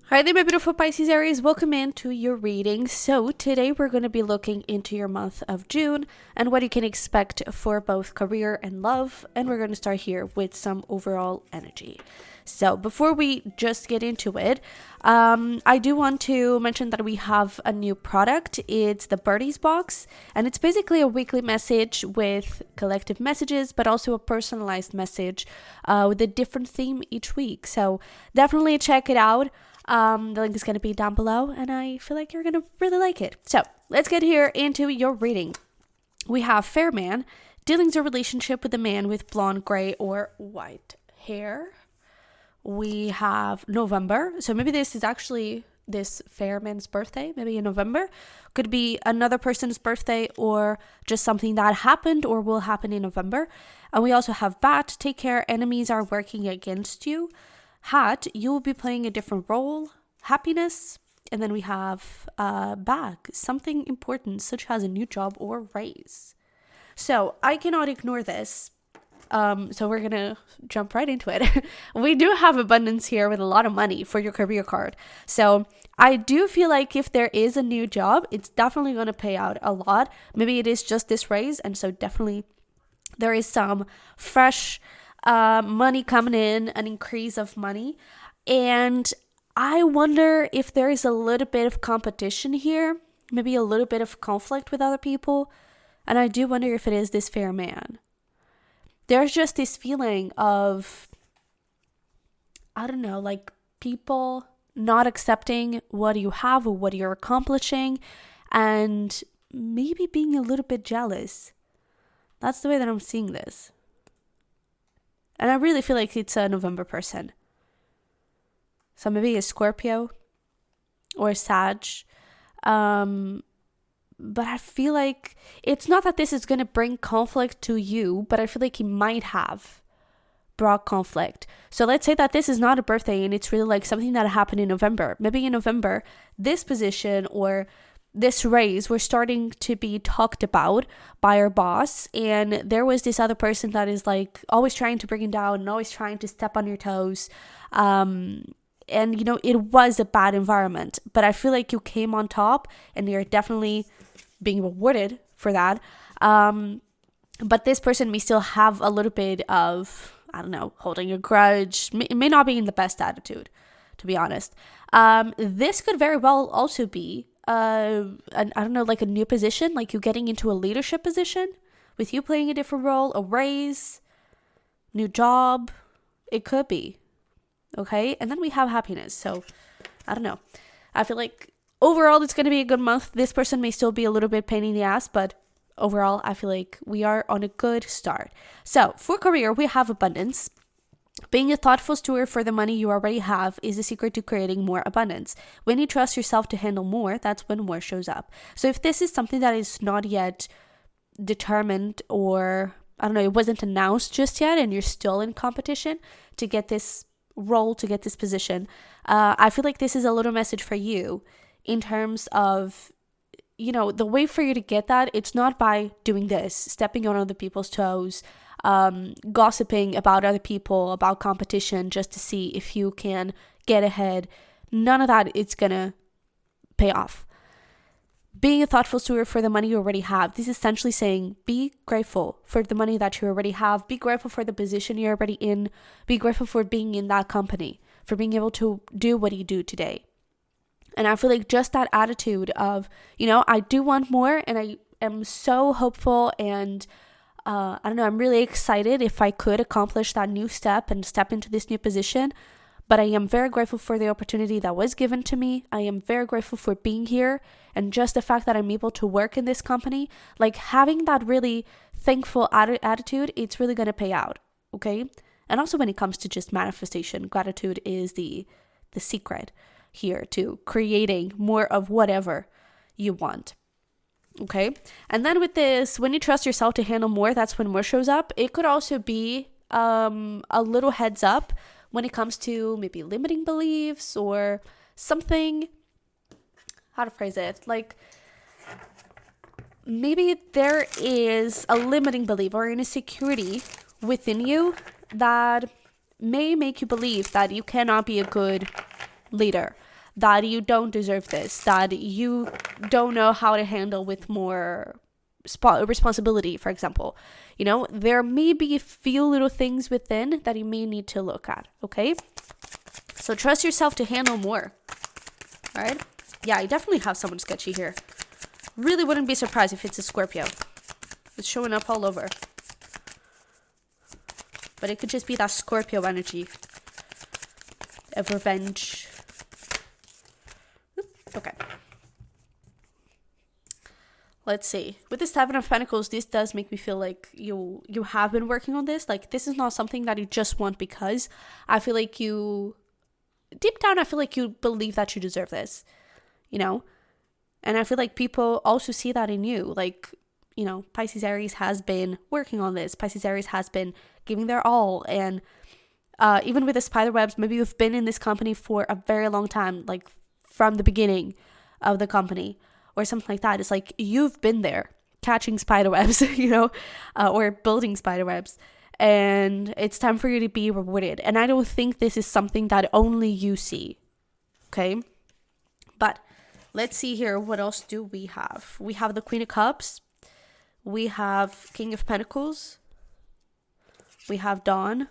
Hi there, my beautiful Pisces Aries. Welcome into your reading. So today we're going to be looking into your month of June and what you can expect for both career and love. And we're going to start here with some overall energy. So before we just get into it, I do want to mention that we have a new product. It's the Birdies box, and it's basically a weekly message with collective messages, but also a personalized message with a different theme each week. So definitely check it out. The link is going to be down below, and I feel like you're going to really like it. So let's get here into your reading. We have Fair Man, dealings a relationship with a man with blonde, gray, or white hair. We have November. So maybe this is actually this fair man's birthday, maybe in November. Could be another person's birthday or just something that happened or will happen in November. And we also have Bat, take care, enemies are working against you. Hat, you will be playing a different role. Happiness, and then we have Bag, something important such as a new job or raise. So I cannot ignore this. So we're gonna jump right into it. We do have abundance here with a lot of money for your career card. So I do feel like if there is a new job, it's definitely going to pay out a lot. Maybe it is just this raise, and so definitely there is some fresh money coming in, an increase of money. And I wonder if there is a little bit of competition here, maybe a little bit of conflict with other people. And I do wonder if it is this fair man. There's just this feeling of, I don't know, like people not accepting what you have or what you're accomplishing and maybe being a little bit jealous. That's the way that I'm seeing this. And I really feel like it's a November person. So maybe a Scorpio or a Sag. But I feel like it's not that this is going to bring conflict to you, but I feel like he might have brought conflict. So let's say that this is not a birthday and it's really like something that happened in November. Maybe in November, this position or this raise were starting to be talked about by our boss, and there was this other person that is like always trying to bring you down and always trying to step on your toes. And you know, it was a bad environment, but I feel like you came on top and you're definitely being rewarded for that. But this person may still have a little bit of, I don't know, holding a grudge. It may not be in the best attitude, to be honest. This could very well also be I don't know, like a new position, like you getting into a leadership position with you playing a different role, a raise, new job. It could be. Okay. And then we have happiness. So I don't know. I feel like overall it's going to be a good month. This person may still be a little bit pain in the ass, but overall I feel like we are on a good start. So for career, we have abundance. Being a thoughtful steward for the money you already have is the secret to creating more abundance. When you trust yourself to handle more, that's when more shows up. So if this is something that is not yet determined, or I don't know, it wasn't announced just yet and you're still in competition to get this role, to get this position, I feel like this is a little message for you in terms of, you know, the way for you to get that. It's not by doing this, stepping on other people's toes, gossiping about other people, about competition, just to see if you can get ahead. None of that is gonna pay off. Being a thoughtful steward for the money you already have, this is essentially saying be grateful for the money that you already have, be grateful for the position you're already in, be grateful for being in that company, for being able to do what you do today. And I feel like just that attitude of, you know, I do want more, and I am so hopeful, and I don't know, I'm really excited if I could accomplish that new step and step into this new position. But I am very grateful for the opportunity that was given to me. I am very grateful for being here, and just the fact that I'm able to work in this company, like having that really thankful attitude, it's really going to pay out. Okay. And also when it comes to just manifestation, gratitude is the secret here to creating more of whatever you want. Okay. And then with this, when you trust yourself to handle more, that's when more shows up. It could also be a little heads up when it comes to maybe limiting beliefs or something. How to phrase it? Like maybe there is a limiting belief or an insecurity within you that may make you believe that you cannot be a good leader, that you don't deserve this, that you don't know how to handle with more responsibility, for example. You know, there may be a few little things within that you may need to look at, okay? So trust yourself to handle more, all right? Yeah, I definitely have someone sketchy here. Really wouldn't be surprised if it's a Scorpio. It's showing up all over. But it could just be that Scorpio energy of revenge. Okay. Let's see. With the Seven of Pentacles, this does make me feel like you have been working on this. Like, this is not something that you just want because I feel like you, deep down, I feel like you believe that you deserve this, you know? And I feel like people also see that in you. Like, you know, Pisces Aries has been working on this. Pisces Aries has been giving their all. And even with the spider webs, maybe you've been in this company for a very long time, like from the beginning of the company or something like that. It's like you've been there catching spider webs, you know, or building spider webs. And it's time for you to be rewarded. And I don't think this is something that only you see. Okay? But let's see here. What else do we have? We have the Queen of Cups. We have King of Pentacles. We have Dawn.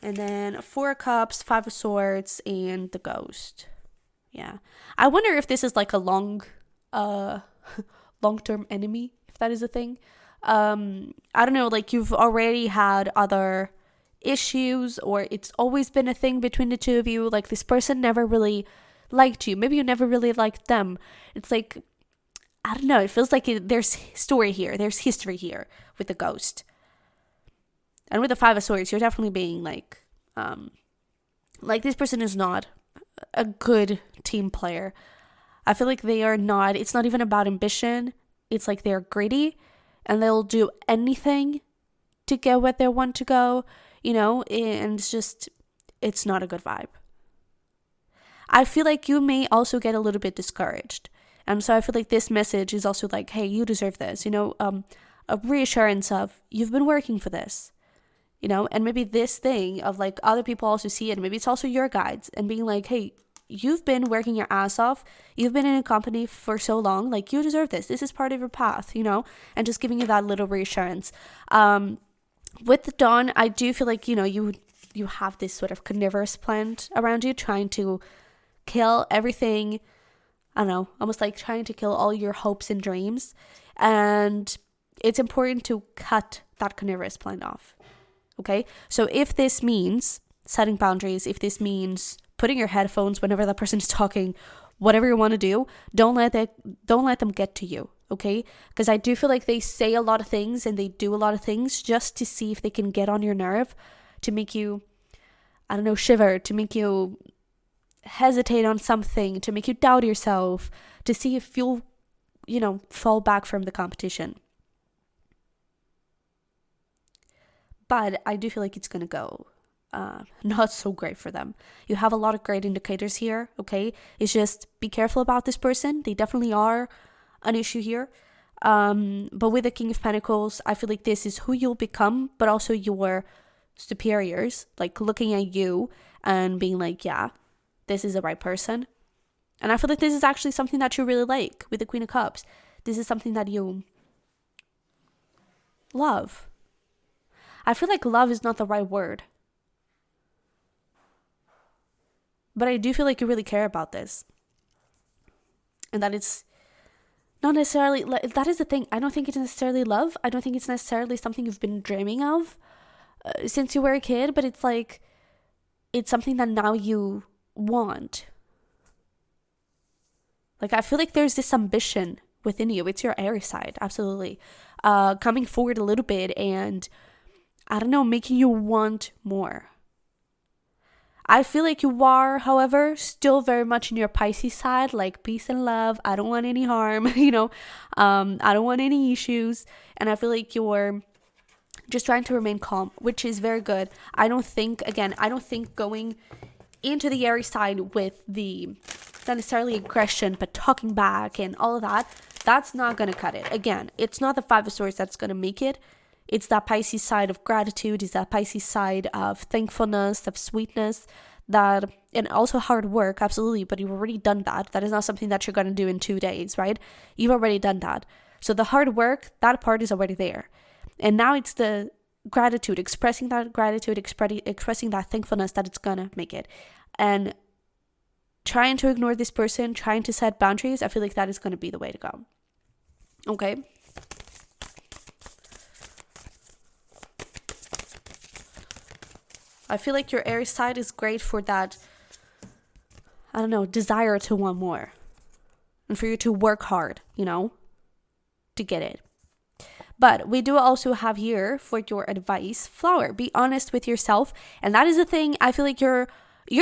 And then Four of Cups, Five of Swords, and the Ghost. Yeah. I wonder if this is like a long-term enemy, if that is a thing. I don't know, like you've already had other issues, or it's always been a thing between the two of you. Like this person never really liked you. Maybe you never really liked them. It's like, I don't know. It feels like there's story here. There's history here with the Ghost. And with the Five of Swords, you're definitely being like this person is not a good team player. I feel like they are not, it's not even about ambition. It's like they're greedy and they'll do anything to get where they want to go, you know, and it's just, it's not a good vibe. I feel like you may also get a little bit discouraged. And so I feel like this message is also like, hey, you deserve this, you know, a reassurance of you've been working for this. You know, and maybe this thing of like other people also see it. Maybe it's also your guides and being like, hey, you've been working your ass off. You've been in a company for so long. Like, you deserve this. This is part of your path, you know, and just giving you that little reassurance. With the Dawn, I do feel like, you know, you have this sort of carnivorous plant around you trying to kill everything. I don't know, almost like trying to kill all your hopes and dreams. And it's important to cut that carnivorous plant off. Okay, so if this means setting boundaries, if this means putting your headphones whenever that person is talking, whatever you want to do, don't let them get to you. Okay, because I do feel like they say a lot of things and they do a lot of things just to see if they can get on your nerve, to make you, I don't know, shiver, to make you hesitate on something, to make you doubt yourself, to see if you'll, you know, fall back from the competition. But I do feel like it's going to go not so great for them. You have a lot of great indicators here, okay? It's just be careful about this person. They definitely are an issue here. But with the King of Pentacles, I feel like this is who you'll become, but also your superiors, like looking at you and being like, yeah, this is the right person. And I feel like this is actually something that you really like with the Queen of Cups. This is something that you love. I feel like love is not the right word. But I do feel like you really care about this. And that it's not necessarily, that is the thing. I don't think it's necessarily love. I don't think it's necessarily something you've been dreaming of since you were a kid. But it's like, it's something that now you want. Like, I feel like there's this ambition within you. It's your Aries side, absolutely. Coming forward a little bit and, I don't know, making you want more. I feel like you are, however, still very much in your Pisces side, like peace and love. I don't want any harm, you know. I don't want any issues. And I feel like you're just trying to remain calm, which is very good. I don't think going into the Aries side with the, not necessarily aggression, but talking back and all of that, that's not going to cut it. Again, it's not the Five of Swords that's going to make it. It's that Pisces side of gratitude. It's that Pisces side of thankfulness, of sweetness that, and also hard work, absolutely, but you've already done that. That is not something that you're going to do in 2 days, right? You've already done that. So the hard work, that part is already there. And now it's the gratitude, expressing that gratitude, expressing that thankfulness that it's going to make it. And trying to ignore this person, trying to set boundaries, I feel like that is going to be the way to go. Okay? I feel like your Aries side is great for that, I don't know, desire to want more. And for you to work hard, to get it. But we do also have here for your advice, flower. Be honest with yourself. And that is the thing. I feel like your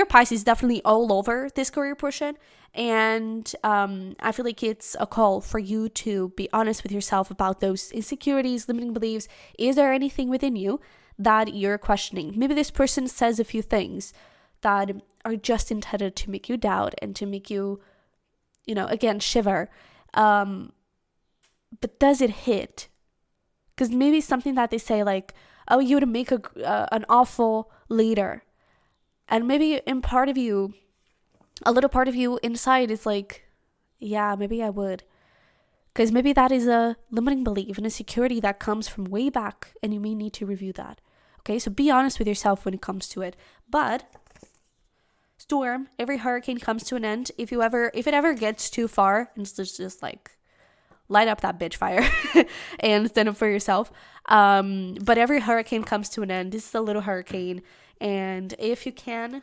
Pisces is definitely all over this career portion. And I feel like it's a call for you to be honest with yourself about those insecurities, limiting beliefs. Is there anything within you that you're questioning? Maybe this person says a few things that are just intended to make you doubt and to make you, again, shiver. But does it hit? Because maybe something that they say like, oh, you would make an awful leader. And maybe in part of you, a little part of you inside is like, yeah, maybe I would. Because maybe that is a limiting belief and a security that comes from way back, and you may need to review that. Okay, so be honest with yourself when it comes to it. But storm, every hurricane comes to an end. If it ever gets too far, and it's just like, light up that bitch fire and stand up for yourself. But every hurricane comes to an end. This is a little hurricane. And if you can,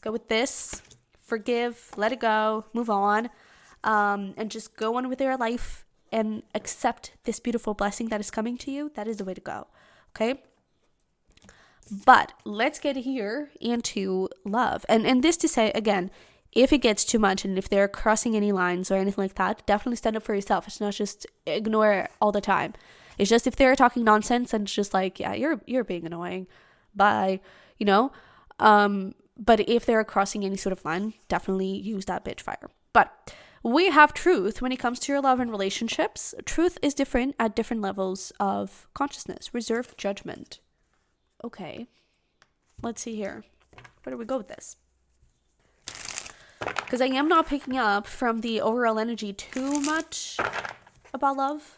go with this. Forgive, let it go, move on. And just go on with your life and accept this beautiful blessing that is coming to you. That is the way to go. Okay? But let's get here into love. And this to say, again, if it gets too much and if they're crossing any lines or anything like that, definitely stand up for yourself. It's not just ignore it all the time. It's just if they're talking nonsense and it's just like, yeah, you're being annoying. Bye. But if they're crossing any sort of line, definitely use that bitch fire. But we have truth when it comes to your love and relationships. Truth is different at different levels of consciousness. Reserved judgment. Okay. Let's see here. Where do we go with this? Because I am not picking up from the overall energy too much about love.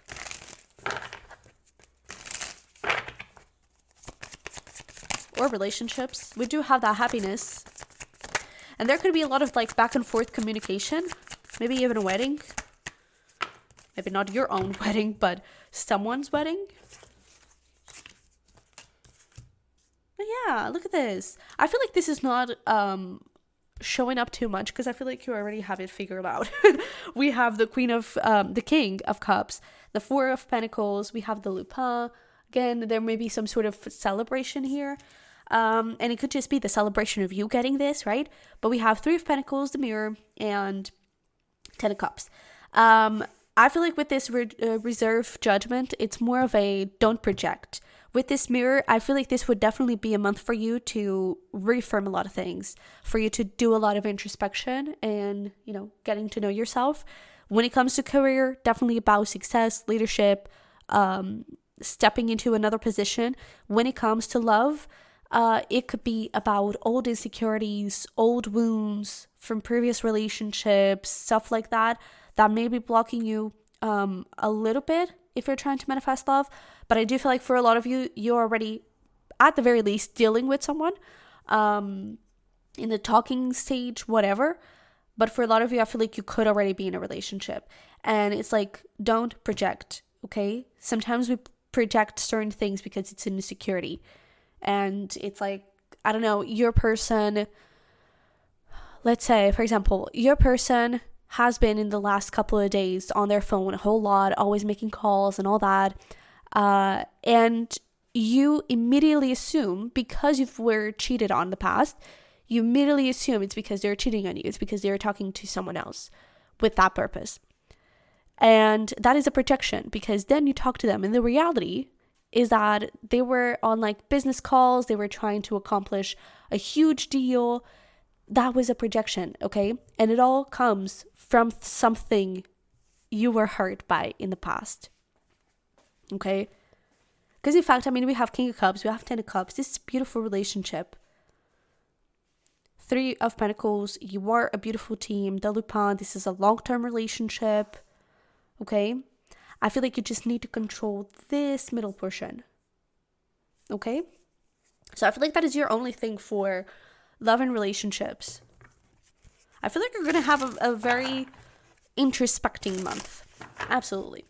Or relationships. We do have that happiness. And there could be a lot of like back and forth communication. Maybe even a wedding. Maybe not your own wedding, but someone's wedding. But yeah, look at this. I feel like this is not showing up too much because I feel like you already have it figured out. We have the the King of Cups, the Four of Pentacles, we have the Lupin. Again, there may be some sort of celebration here. And it could just be the celebration of you getting this, right? But we have Three of Pentacles, the Mirror, and Ten of Cups. I feel like with this reserve judgment, it's more of a don't project. With this Mirror, I feel like this would definitely be a month for you to reaffirm a lot of things, for you to do a lot of introspection and, getting to know yourself. When it comes to career, definitely about success, leadership, stepping into another position. When it comes to love, it could be about old insecurities, old wounds from previous relationships, stuff like that may be blocking you a little bit if you're trying to manifest love. But I do feel like for a lot of you, you're already, at the very least, dealing with someone in the talking stage, whatever. But for a lot of you, I feel like you could already be in a relationship. And it's like, don't project, okay? Sometimes we project certain things because it's an insecurity. And it's like, I don't know, your person, let's say, for example, your person has been in the last couple of days on their phone a whole lot, always making calls and all that. And you immediately assume, because you were cheated on in the past, you immediately assume it's because they're cheating on you. It's because they're talking to someone else with that purpose. And that is a projection, because then you talk to them and the reality is that they were on like business calls. They were trying to accomplish a huge deal. That was a projection, okay? And it all comes from something you were hurt by in the past, okay? Because in fact, we have King of Cups, we have Ten of Cups. This is a beautiful relationship. Three of Pentacles, you are a beautiful team. The Lupin, this is a long-term relationship. Okay? I feel like you just need to control this middle portion. Okay? So I feel like that is your only thing for love and relationships. I feel like you're going to have a very introspecting month. Absolutely.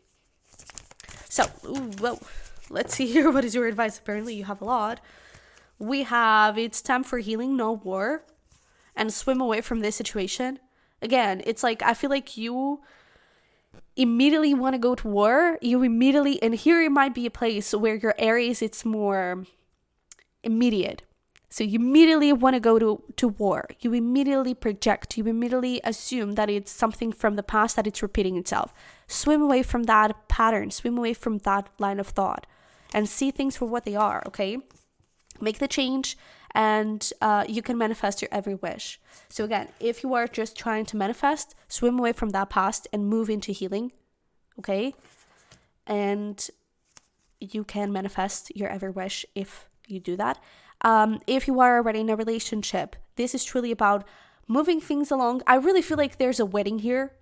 So, whoa. Let's see here. What is your advice? Apparently you have a lot. We have, it's time for healing, no war, and swim away from this situation. Again, it's like, I feel like you immediately want to go to war. You immediately, and here it might be a place where your Aries, it's more immediate. So you immediately want to go to war. You immediately project. You immediately assume that it's something from the past, that it's repeating itself. Swim away from that pattern. Swim away from that line of thought and see things for what they are, okay? Make the change and you can manifest your every wish. So again, if you are just trying to manifest, swim away from that past and move into healing, okay? And you can manifest your every wish if you do that. If you are already in a relationship, this is truly about moving things along. I really feel like there's a wedding here,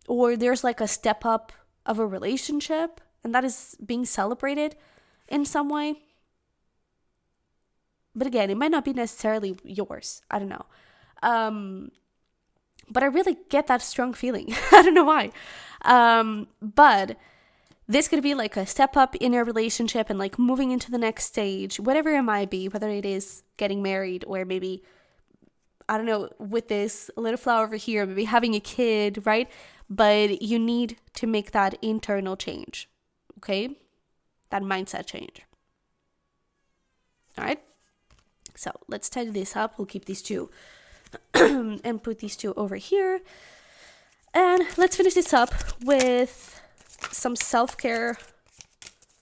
or there's like a step up of a relationship, and that is being celebrated in some way. But again, it might not be necessarily yours. I don't know. But I really get that strong feeling. I don't know why. But this could be like a step up in your relationship and like moving into the next stage, whatever it might be, whether it is getting married or maybe, I don't know, with this little flower over here, maybe having a kid, right? But you need to make that internal change, okay? That mindset change. All right? So let's tidy this up. We'll keep these two and put these two over here. And let's finish this up with some self-care.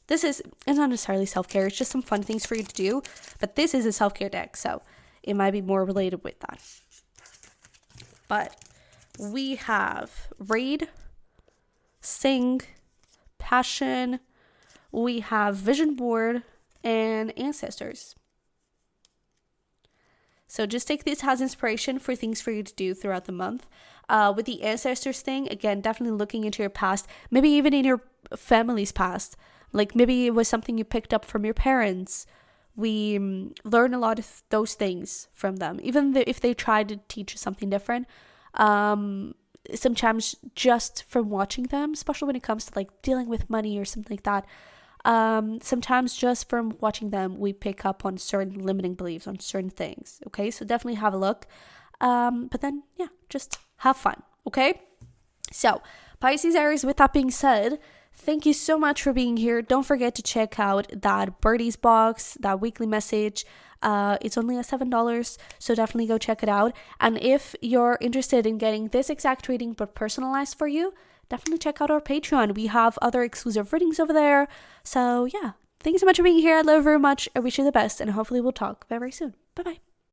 It's not necessarily self-care, it's just some fun things for you to do, but this is a self-care deck, so it might be more related with that. But we have Read, Sing, Passion, we have Vision Board, and Ancestors. So just take this as inspiration for things for you to do throughout the month. With the ancestors thing, again, definitely looking into your past, maybe even in your family's past. Like maybe it was something you picked up from your parents. We learn a lot of those things from them, even if they try to teach you something different. Sometimes just from watching them, especially when it comes to like dealing with money or something like that. Sometimes just from watching them, we pick up on certain limiting beliefs on certain things. Okay, so definitely have a look. But then, yeah, just have fun. Okay, so Pisces Aries, with that being said, thank you so much for being here. Don't forget to check out that birdies box, that weekly message. It's only at $7, so definitely go check it out. And if you're interested in getting this exact reading but personalized for you, definitely check out our Patreon. We have other exclusive readings over there. So yeah, thanks so much for being here. I love you very much. I wish you the best, and hopefully we'll talk very soon. Bye bye.